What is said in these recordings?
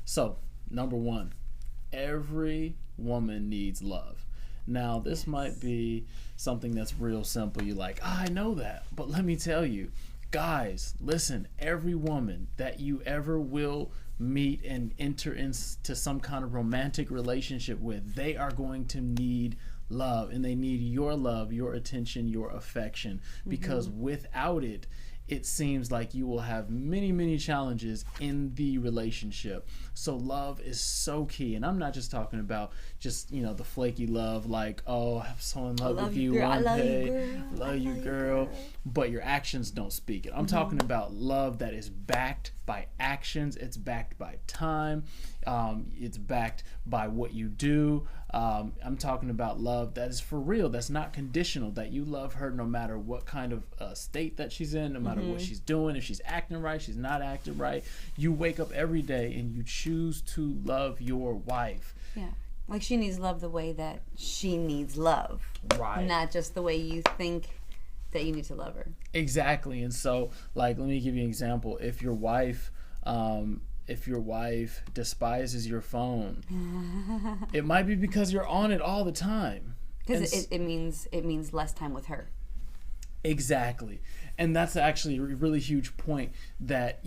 So, number one, every woman needs love. Now, this might be something that's real simple. You're like, I know that. But let me tell you, guys, listen, every woman that you ever will meet and enter into some kind of romantic relationship with, they are going to need love, and they need your love, your attention, your affection, because without it, it seems like you will have many, many challenges in the relationship. So love is so key. And I'm not just talking about just, the flaky love, like, oh, I'm so in love with you one day, love you, girl, but your actions don't speak it. I'm talking about love that is backed by actions. It's backed by time. It's backed by what you do. I'm talking about love that is for real, that's not conditional, that you love her no matter what kind of state that she's in, no matter what she's doing, if she's acting right, she's not acting right. You wake up every day and you choose to love your wife. Yeah. Like, she needs love the way that she needs love. Right. Not just the way you think that you need to love her. Exactly. And so, like, let me give you an example. If your wife despises your phone, it might be because you're on it all the time. Because it means less time with her. Exactly. And that's actually a really huge point that,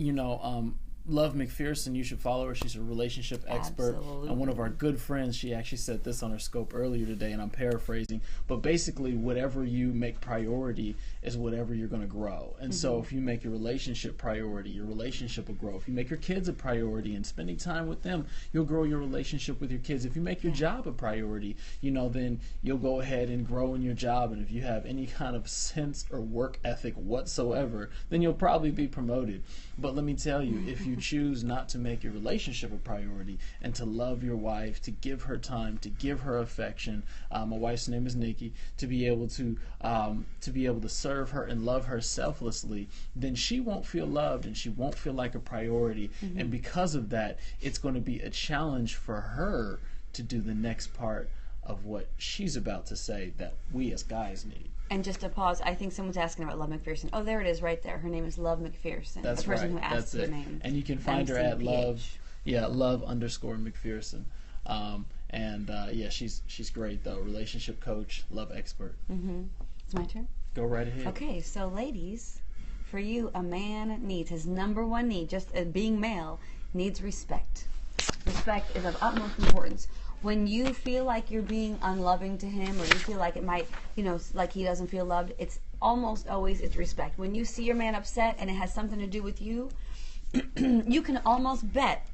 Love McPherson, you should follow her. She's a relationship expert. Absolutely. And one of our good friends, she actually said this on her scope earlier today, and I'm paraphrasing. But basically, whatever you make priority is whatever you're going to grow. And so if you make your relationship priority, your relationship will grow. If you make your kids a priority and spending time with them, you'll grow your relationship with your kids. If you make your job a priority, then you'll go ahead and grow in your job. And if you have any kind of sense or work ethic whatsoever, then you'll probably be promoted. But let me tell you, if you choose not to make your relationship a priority and to love your wife, to give her time, to give her affection, my wife's name is Nikki, to be able to serve her and love her selflessly, then she won't feel loved and she won't feel like a priority. And because of that, it's going to be a challenge for her to do the next part of what she's about to say that we as guys need. And just to pause, I think someone's asking about Love McPherson. Oh, there it is right there. Her name is Love McPherson. That's the person right. who asked the name. And you can find her at love_McPherson. She's great though. Relationship coach, love expert. It's my turn? Go right ahead. Okay, so ladies, for you, a man needs, his number one need, just being male, needs respect. Respect is of utmost importance. When you feel like you're being unloving to him, or you feel like it might, like he doesn't feel loved, it's almost always it's respect. When you see your man upset and it has something to do with you, you can almost bet,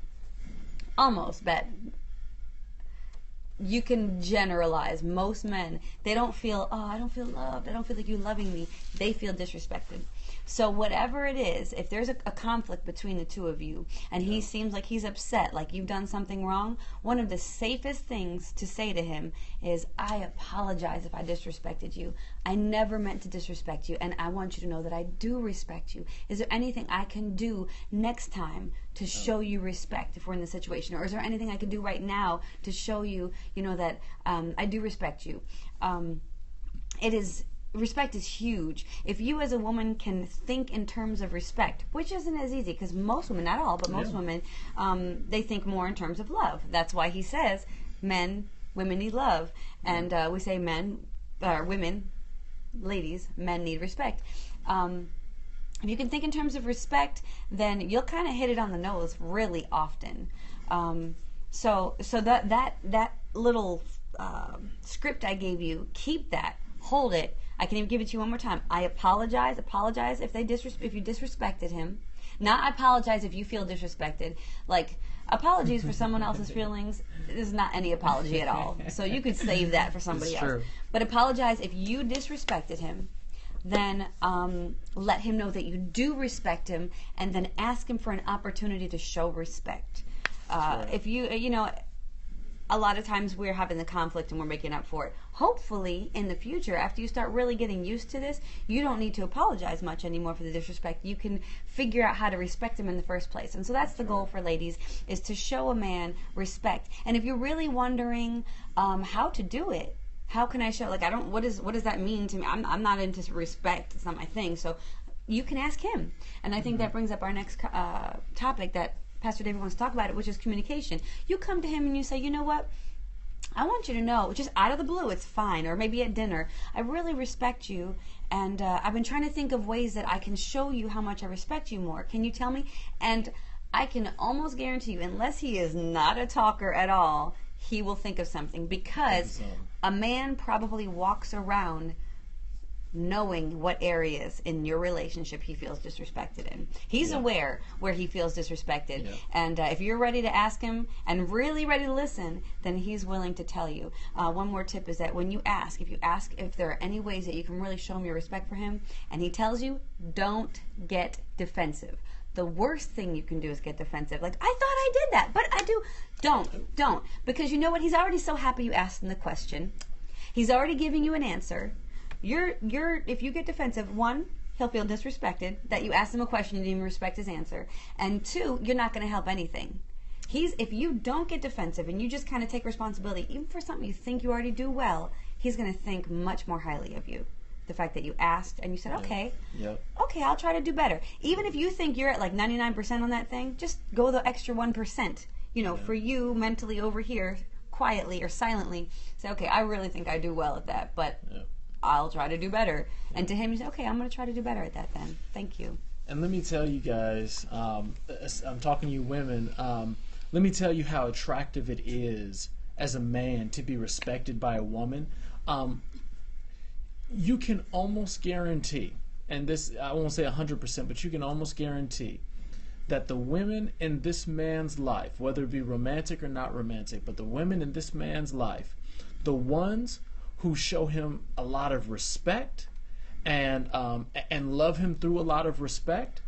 you can generalize. Most men, they don't feel, I don't feel loved, I don't feel like you loving me. They feel disrespected. So whatever it is, if there's a conflict between the two of you and he seems like he's upset, like you've done something wrong, one of the safest things to say to him is, I apologize if I disrespected you. I never meant to disrespect you, and I want you to know that I do respect you. Is there anything I can do next time to show you respect if we're in the situation? Or is there anything I can do right now to show you, that I do respect you? Respect is huge. If you as a woman can think in terms of respect, which isn't as easy, because most women, not all, but most women, they think more in terms of love. That's why he says women need love. And we say women, ladies, men need respect. If you can think in terms of respect, then you'll kind of hit it on the nose really often. So that little script I gave you, keep that, hold it. I can even give it to you one more time. I apologize if you disrespected him. Not I apologize if you feel disrespected. Like, apologies for someone else's feelings is not any apology at all. So you could save that for somebody else. But apologize if you disrespected him. Then let him know that you do respect him, and then ask him for an opportunity to show respect. If a lot of times we're having the conflict and we're making up for it. Hopefully, in the future, after you start really getting used to this, you don't need to apologize much anymore for the disrespect. You can figure out how to respect him in the first place. And so that's the goal for ladies, is to show a man respect. And if you're really wondering how to do it, how can I show, what does that mean to me? I'm not into respect. It's not my thing. So you can ask him. And I think that brings up our next topic, that Pastor David wants to talk about it, which is communication. You come to him and you say, you know what? I want you to know, just out of the blue, it's fine, or maybe at dinner, I really respect you, and I've been trying to think of ways that I can show you how much I respect you more. Can you tell me? And I can almost guarantee you, unless he is not a talker at all, he will think of something, because a man probably walks around knowing what areas in your relationship he feels disrespected in. He's aware where he feels disrespected. And if you're ready to ask him and really ready to listen, then he's willing to tell you. One more tip is that when you ask, if there are any ways that you can really show him your respect for him, and he tells you, don't get defensive. The worst thing you can do is get defensive. Like, I thought I did that, but I do. Don't. Because you know what? He's already so happy you asked him the question. He's already giving you an answer. If you get defensive, one, he'll feel disrespected that you asked him a question and you didn't even respect his answer. And two, you're not going to help anything. If you don't get defensive and you just kind of take responsibility, even for something you think you already do well, he's going to think much more highly of you. The fact that you asked and you said, okay, I'll try to do better. Even if you think you're at like 99% on that thing, just go the extra 1%. For you mentally over here, quietly or silently, say, okay, I really think I do well at that, but I'll try to do better. And to him, you say, okay, I'm going to try to do better at that then. Thank you. And let me tell you guys, I'm talking to you women, let me tell you how attractive it is as a man to be respected by a woman. You can almost guarantee, and this, I won't say 100%, but you can almost guarantee that the women in this man's life, whether it be romantic or not romantic, but the women in this man's life, the ones who show him a lot of respect and love him through a lot of respect,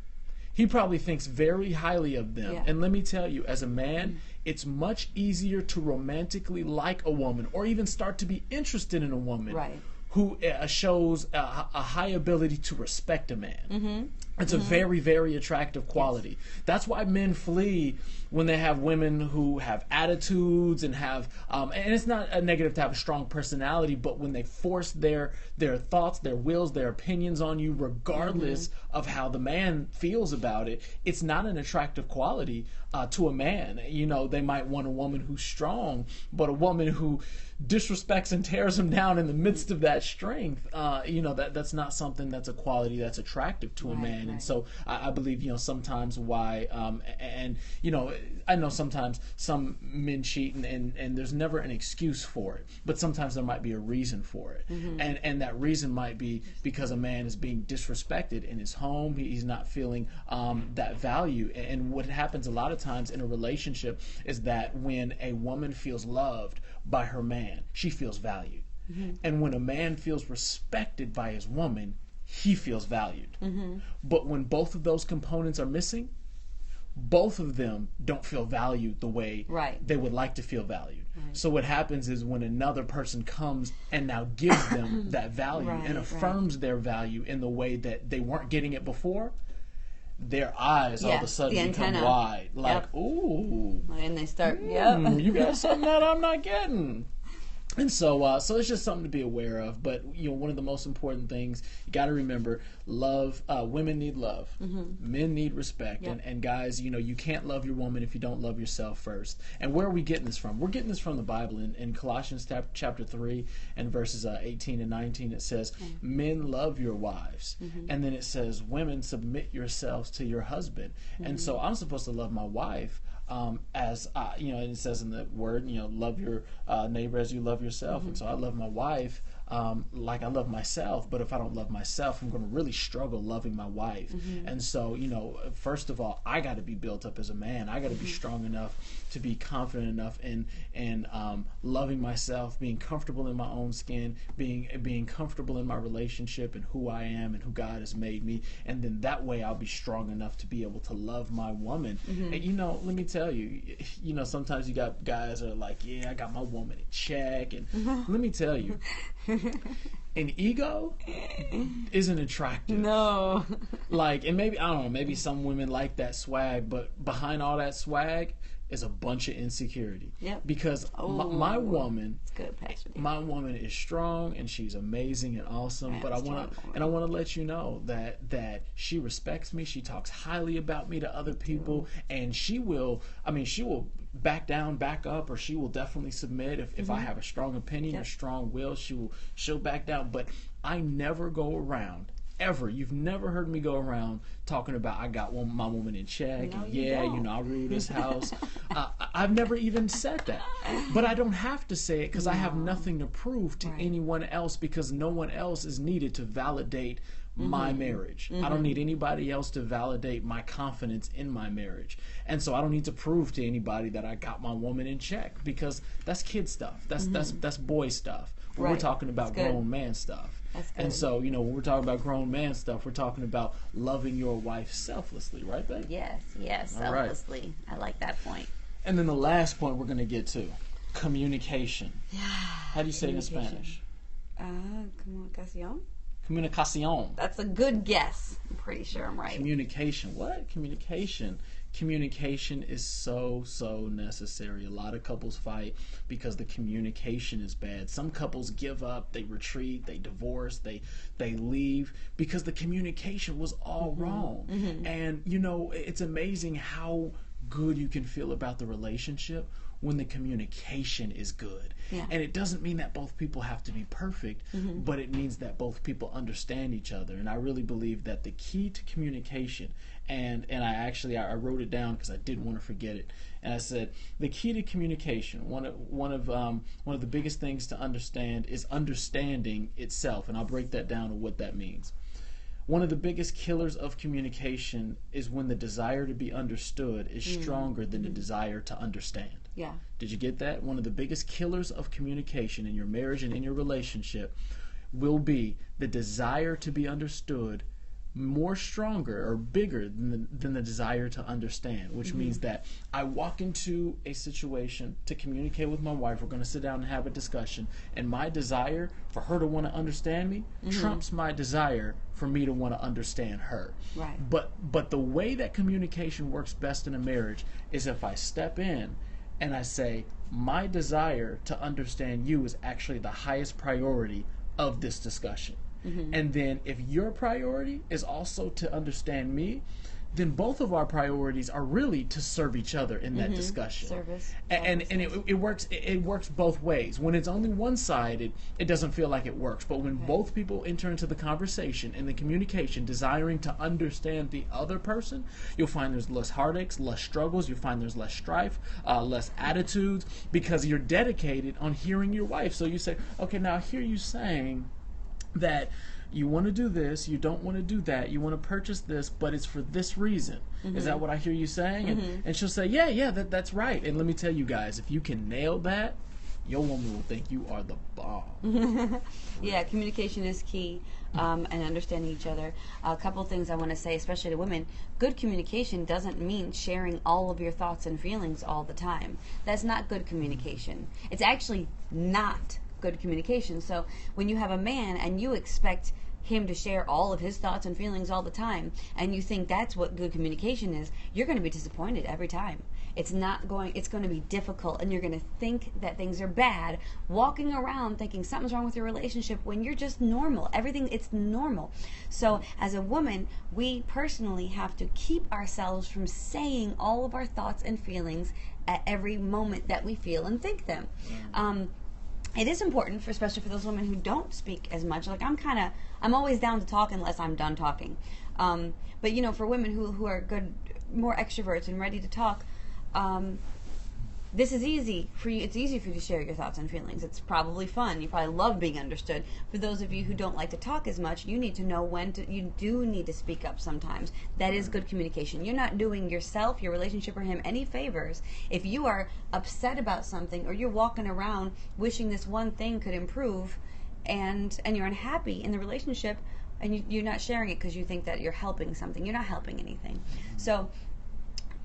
he probably thinks very highly of them. Yeah. And let me tell you, as a man, it's much easier to romantically like a woman or even start to be interested in a woman who shows a high ability to respect a man. It's a very, very attractive quality. That's why men flee when they have women who have attitudes and have, and it's not a negative to have a strong personality, but when they force their thoughts, their wills, their opinions on you, regardless of how the man feels about it, it's not an attractive quality to a man. They might want a woman who's strong, but a woman who disrespects and tears him down in the midst of that strength, that's not something that's a quality that's attractive to a man. And so I believe, sometimes why, I know sometimes some men cheat and there's never an excuse for it, but sometimes there might be a reason for it. And that reason might be because a man is being disrespected in his home. He's not feeling that value. And what happens a lot of times in a relationship is that when a woman feels loved by her man, she feels valued. And when a man feels respected by his woman, he feels valued. But when both of those components are missing, both of them don't feel valued the way they would like to feel valued. So what happens is when another person comes and now gives them that value and affirms their value in the way that they weren't getting it before, their eyes all of a sudden become wide. Like, ooh. And they start, you got something that I'm not getting. And so it's just something to be aware of. But one of the most important things you got to remember: love. Women need love. Men need respect. And guys, you can't love your woman if you don't love yourself first. And where are we getting this from? We're getting this from the Bible. In Colossians chapter 3 and verses 18 and 19, it says, "Men, love your wives." And then it says, "Women, submit yourselves to your husband." And so I'm supposed to love my wife. As and it says in the word, love your neighbor as you love yourself. And so I love my wife like I love myself. But if I don't love myself, I'm going to really struggle loving my wife. And so, first of all, I got to be built up as a man. I got to be strong enough to be confident enough in loving myself, being comfortable in my own skin, being comfortable in my relationship and who I am and who God has made me. And then that way I'll be strong enough to be able to love my woman. And let me tell you, sometimes you got guys that are like, I got my woman in check. And let me tell you, an ego isn't attractive. No. And maybe, I don't know, maybe some women like that swag, but behind all that swag, is a bunch of insecurity. Yep. Because my woman, it's good, Pastor D. my woman is strong and she's amazing and awesome. But I want to let you know that she respects me. She talks highly about me to other people, and she will back down, back up, or she will definitely submit if I have a strong opinion or strong will. She'll back down. But I never go around. Ever. You've never heard me go around talking about I got my woman in check. No, and I rule this house. I've never even said that. But I don't have to say it because I have nothing to prove to anyone else, because no one else is needed to validate my marriage. I don't need anybody else to validate my confidence in my marriage. And so I don't need to prove to anybody that I got my woman in check, because that's kid stuff. That's boy stuff. We're talking about grown man stuff. And so, when we're talking about grown man stuff, we're talking about loving your wife selflessly, right, babe? Yes, selflessly. Right. I like that point. And then the last point we're going to get to, communication. How do you say it in Spanish? Comunicación. Comunicación. That's a good guess. I'm pretty sure I'm right. Communication. What? Communication. Communication is so necessary. A lot of couples fight because the communication is bad. Some couples give up, they retreat, they divorce, they leave because the communication was all wrong. And it's amazing how good you can feel about the relationship when the communication is good. And it doesn't mean that both people have to be perfect, but it means that both people understand each other. And I really believe that the key to communication, and I wrote it down because I didn't want to forget it, and I said the key to communication, one of the biggest things to understand is understanding itself, and I'll break that down to what that means. One of the biggest killers of communication is when the desire to be understood is stronger than the desire to understand. Yeah. Did you get that? One of the biggest killers of communication in your marriage and in your relationship will be the desire to be understood more stronger or bigger than the desire to understand, which means that I walk into a situation to communicate with my wife. We're going to sit down and have a discussion, and my desire for her to want to understand me trumps my desire for me to want to understand her. Right. But the way that communication works best in a marriage is if I step in and I say, my desire to understand you is actually the highest priority of this discussion. And then if your priority is also to understand me, then both of our priorities are really to serve each other in that discussion. Service. And it works both ways. When it's only one sided, it doesn't feel like it works. But when both people enter into the conversation and the communication desiring to understand the other person, you'll find there's less heartaches, less struggles, you'll find there's less strife, less attitudes, because you're dedicated on hearing your wife. So you say, okay, now I hear you saying that you want to do this, you don't want to do that, you want to purchase this, but it's for this reason. Is that what I hear you saying? And she'll say, yeah, that's right. And let me tell you guys, if you can nail that, your woman will think you are the bomb. Yeah, communication is key, and understanding each other. A couple of things I want to say, especially to women. Good communication doesn't mean sharing all of your thoughts and feelings all the time. That's not good communication. It's actually not good communication. So when you have a man and you expect him to share all of his thoughts and feelings all the time, and you think that's what good communication is, you're going to be disappointed every time. It's going to be difficult, and you're going to think that things are bad, walking around thinking something's wrong with your relationship when you're just normal. It's normal. So as a woman, we personally have to keep ourselves from saying all of our thoughts and feelings at every moment that we feel and think them. It is important, especially for those women who don't speak as much. Like I'm always down to talk unless I'm done talking. But for women who are good, more extroverts and ready to talk, this is easy for you. It's easy for you to share your thoughts and feelings. It's probably fun. You probably love being understood. For those of you who don't like to talk as much, you need to know you do need to speak up sometimes. That is good communication. You're not doing yourself, your relationship, or him any favors if you are upset about something, or you're walking around wishing this one thing could improve, and you're unhappy in the relationship, and you're not sharing it because you think that you're helping something. You're not helping anything. So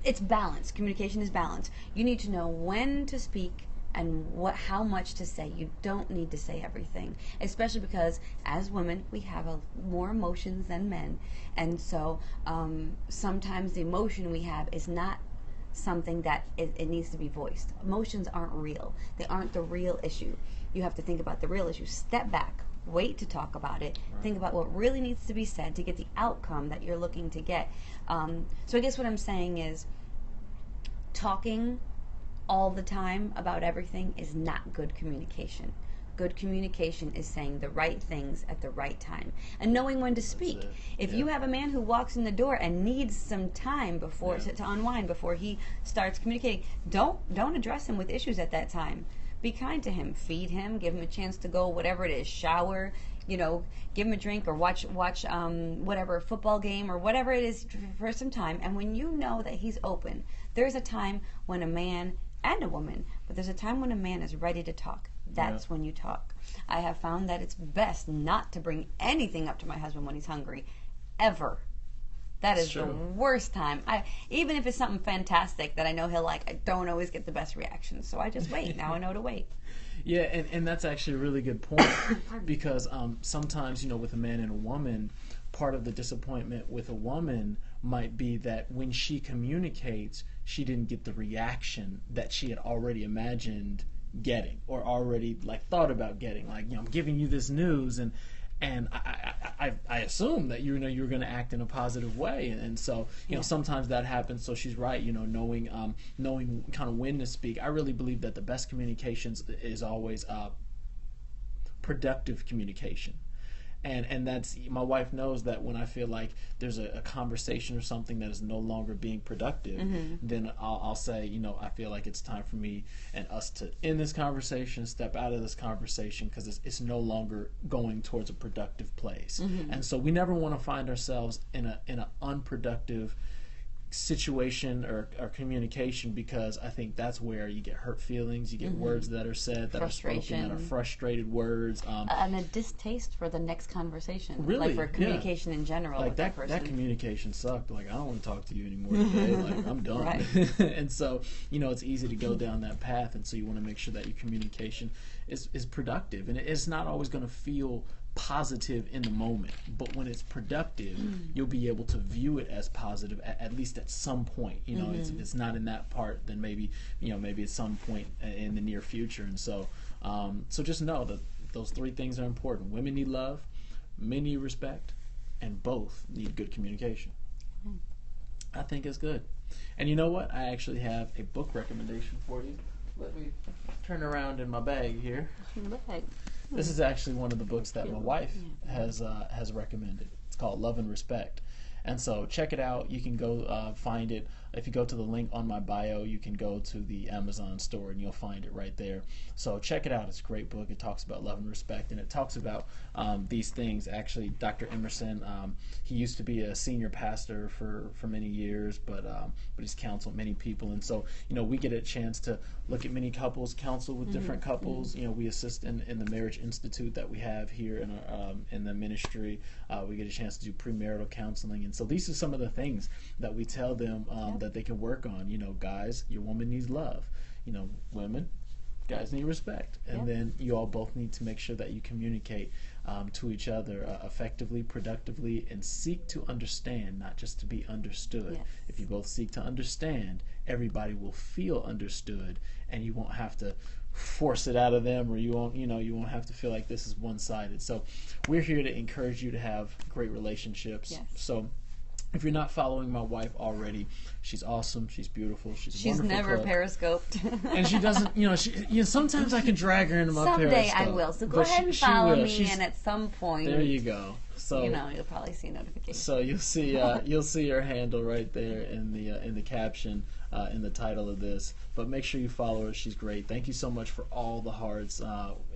it's balance. Communication is balance. You need to know when to speak and how much to say. You don't need to say everything, especially because as women we have more emotions than men, and so sometimes the emotion we have is not something that it needs to be voiced. Emotions aren't real. They aren't the real issue. You have to think about the real issue. Step back. Wait to talk about it. Right. Think about what really needs to be said to get the outcome that you're looking to get. So I guess what I'm saying is, talking all the time about everything is not good communication. Good communication is saying the right things at the right time and knowing when to speak. If you have a man who walks in the door and needs some time before to unwind before he starts communicating, don't address him with issues at that time. Be kind to him, feed him, give him a chance to go whatever it is, shower, give him a drink or watch whatever football game or whatever it is for some time. And when you know that he's open, there's a time when a man and a woman, but there's a time when a man is ready to talk. That's when you talk. I have found that it's best not to bring anything up to my husband when he's hungry, ever. That is the worst time. Even if it's something fantastic that I know he'll like, I don't always get the best reaction, so I just wait. Now I know to wait. Yeah, and that's actually a really good point because sometimes, with a man and a woman, part of the disappointment with a woman might be that when she communicates, she didn't get the reaction that she had already imagined getting or already thought about getting. I'm giving you this news and I assume that you're going to act in a positive way, and so sometimes that happens. So she's right, knowing kind of when to speak. I really believe that the best communications is always productive communication. And that's, my wife knows that when I feel like there's a conversation or something that is no longer being productive, then I'll say, I feel like it's time for me and us to end this conversation, step out of this conversation, because it's no longer going towards a productive place. And so we never want to find ourselves in an unproductive situation or communication, because I think that's where you get hurt feelings, you get words that are said that are spoken that are frustrated words, and a distaste for the next conversation, really, for communication in general. That communication sucked. I don't want to talk to you anymore today. I'm done. Right. And so it's easy to go down that path, and so you want to make sure that your communication is productive, and it's not always going to feel positive in the moment, but when it's productive, you'll be able to view it as positive at least at some point. If it's not in that part, then maybe at some point in the near future. And so just know that those three things are important. Women need love, men need respect, and both need good communication. I think it's good. And you know what? I actually have a book recommendation for you. Let me turn around in my bag here. This is actually one of the books that my wife has recommended. It's called Love and Respect. And so check it out. You can go find it. If you go to the link on my bio, you can go to the Amazon store and you'll find it right there. So check it out. It's a great book. It talks about love and respect, and it talks about these things. Actually, Dr. Emerson, he used to be a senior pastor for many years, but he's counseled many people. And so, we get a chance to look at many couples, counsel with different couples. We assist in the Marriage Institute that we have here in the ministry. We get a chance to do premarital counseling. And so these are some of the things that we tell them that they can work on. Guys, your woman needs love. Women, guys need respect. And then you all both need to make sure that you communicate to each other effectively, productively, and seek to understand, not just to be understood. Yes. If you both seek to understand, everybody will feel understood, and you won't have to force it out of them, or you won't have to feel like this is one-sided. So we're here to encourage you to have great relationships. Yes. So if you're not following my wife already, she's awesome. She's beautiful. She's wonderful. She's never periscoped. And she doesn't, sometimes I can drag her into my Someday periscope. I will. So go ahead and follow me, and at some point, there you go. So you'll probably see notifications. So you'll see her handle right there in the caption, in the title of this. But make sure you follow her. She's great. Thank you so much for all the hearts,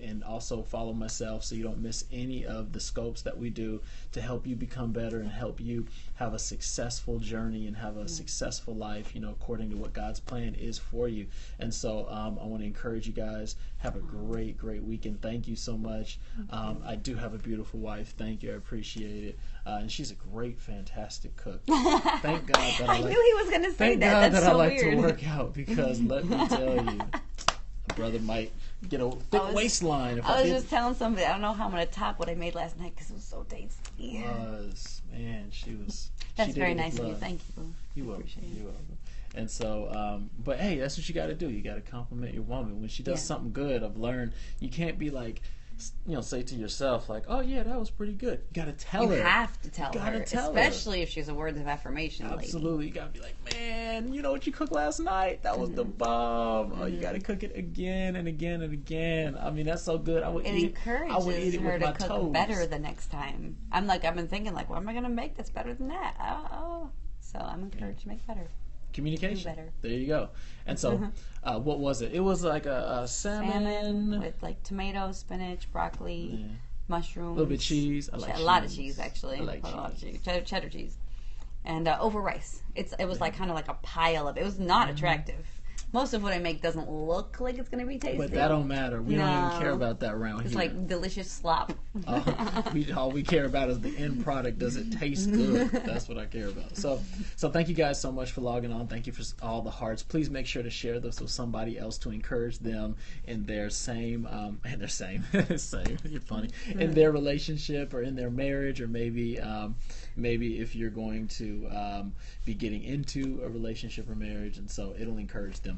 and also follow myself so you don't miss any of the scopes that we do to help you become better and help you have a successful journey and have a successful life, according to what God's plan is for you. And so I want to encourage you guys, have a great weekend. Thank you so much. I do have a beautiful wife. Thank you. I appreciate it. And she's a great, fantastic cook. Thank God that I knew he was going to say that. Thank God That's that so I like weird. to work out, because let me tell you, a brother might get a thick waistline. I was just telling somebody, I don't know how I'm going to top what I made last night because it was so tasty. Man, she was. That's very nice of you. Thank you. You're welcome. And so, but hey, that's what you got to do. You got to compliment your woman when she does something good. I've learned you can't be like, say to yourself like, "Oh yeah, that was pretty good." You gotta tell her. You have to tell her, especially if she's a words of affirmation. Absolutely, lady. you gotta be like, "Man, you know what you cooked last night? That was the bomb." Oh, you gotta cook it again and again and again. I mean, that's so good. I would eat it her with to my cook toes. better the next time. I've been thinking like, what am I gonna make that's better than that? Oh, so I'm encouraged to make better. Communication. Better. There you go. And so, what was it? It was like a salmon with like tomatoes, spinach, broccoli, mushrooms, a little bit of cheese. I like a lot of cheese actually. I like a lot of cheese, cheddar cheese, and over rice. It was like kind of like a pile of. It was not attractive. Most of what I make doesn't look like it's going to be tasty. But that don't matter. We don't even care about that around here. It's like delicious slop. All we care about is the end product. Does it taste good? That's what I care about. So thank you guys so much for logging on. Thank you for all the hearts. Please make sure to share this with somebody else to encourage them in their same, you're funny, in their relationship or in their marriage, or maybe if you're going to be getting into a relationship or marriage, and so it'll encourage them.